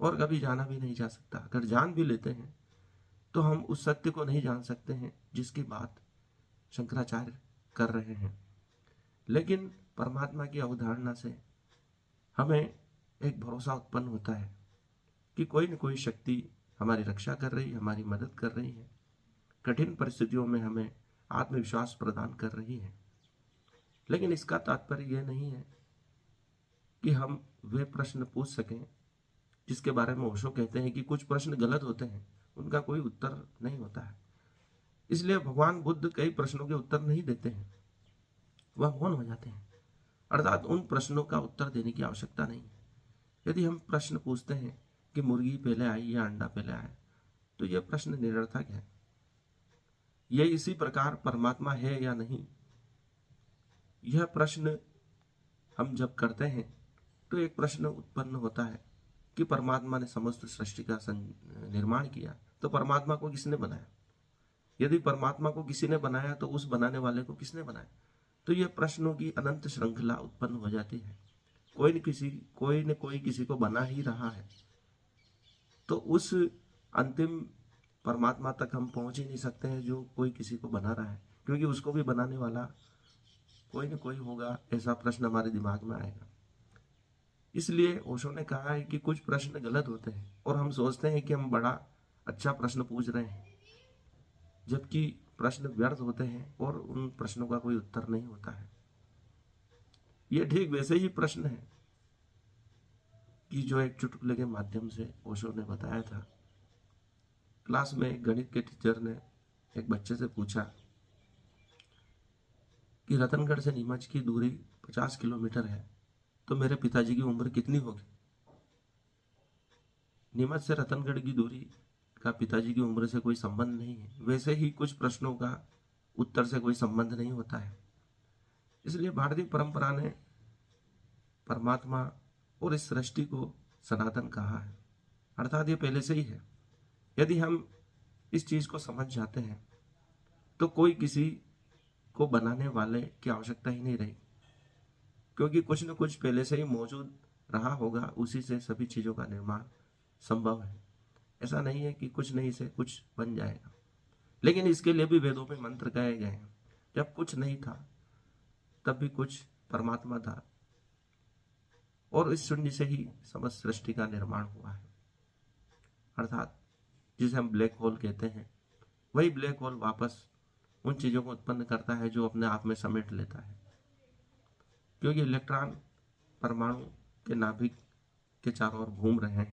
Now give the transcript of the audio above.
और कभी जाना भी नहीं जा सकता। अगर जान भी लेते हैं तो हम उस सत्य को नहीं जान सकते हैं जिसकी बात शंकराचार्य कर रहे हैं। लेकिन परमात्मा की अवधारणा से हमें एक भरोसा उत्पन्न होता है कि कोई न कोई शक्ति हमारी रक्षा कर रही है, हमारी मदद कर रही है, कठिन परिस्थितियों में हमें आत्मविश्वास प्रदान कर रही है। लेकिन इसका तात्पर्य यह नहीं है कि हम वे प्रश्न पूछ सकें जिसके बारे में ओशो कहते हैं कि कुछ प्रश्न गलत होते हैं, उनका कोई उत्तर नहीं होता है। इसलिए भगवान बुद्ध कई प्रश्नों के उत्तर नहीं देते हैं, वह मौन हो जाते हैं। अर्थात उन प्रश्नों का उत्तर देने की आवश्यकता नहीं है। यदि हम प्रश्न पूछते हैं कि मुर्गी पहले आई या अंडा पहले आया, तो यह प्रश्न निरर्थक है। यह इसी प्रकार परमात्मा है या नहीं, यह प्रश्न हम जब करते हैं तो एक प्रश्न उत्पन्न होता है कि परमात्मा ने समस्त सृष्टि का निर्माण किया, तो परमात्मा को किसने बनाया? यदि परमात्मा को किसी ने बनाया तो उस बनाने वाले को किसने बनाया? तो यह प्रश्नों की अनंत श्रृंखला उत्पन्न हो जाती है। कोई न कोई किसी को बना ही रहा है। तो उस अंतिम परमात्मा तक हम पहुंच ही नहीं सकते हैं जो कोई किसी को बना रहा है, क्योंकि उसको भी बनाने वाला कोई न कोई होगा। ऐसा प्रश्न हमारे दिमाग में आएगा। इसलिए ओशो ने कहा है कि कुछ प्रश्न गलत होते हैं और हम सोचते हैं कि हम बड़ा अच्छा प्रश्न पूछ रहे हैं, जबकि प्रश्न व्यर्थ होते हैं और उन प्रश्नों का कोई उत्तर नहीं होता है। ये ठीक वैसे ही प्रश्न है कि जो एक चुटकुले के माध्यम से ओशो ने बताया था। क्लास में गणित के टीचर ने एक बच्चे से पूछा कि रतनगढ़ से नीमच की दूरी 50 किलोमीटर है, तो मेरे पिताजी की उम्र कितनी होगी? नीमच से रतनगढ़ की दूरी का पिताजी की उम्र से कोई संबंध नहीं है। वैसे ही कुछ प्रश्नों का उत्तर से कोई संबंध नहीं होता है। इसलिए भारतीय परंपरा ने परमात्मा और इस सृष्टि को सनातन कहा है, अर्थात ये पहले से ही है। यदि हम इस चीज को समझ जाते हैं तो कोई किसी को बनाने वाले की आवश्यकता ही नहीं रही, क्योंकि कुछ न कुछ पहले से ही मौजूद रहा होगा, उसी से सभी चीजों का निर्माण संभव है। ऐसा नहीं है कि कुछ नहीं से कुछ बन जाएगा। लेकिन इसके लिए भी वेदों में मंत्र गाए गए हैं। जब कुछ नहीं था तब भी कुछ परमात्मा था, और इस शून्य से ही समस्त सृष्टि का निर्माण हुआ है। अर्थात जिसे हम ब्लैक होल कहते हैं, वही ब्लैक होल वापस उन चीजों को उत्पन्न करता है जो अपने आप में समेट लेता है, क्योंकि इलेक्ट्रॉन परमाणु के नाभिक के चारों ओर घूम रहे हैं।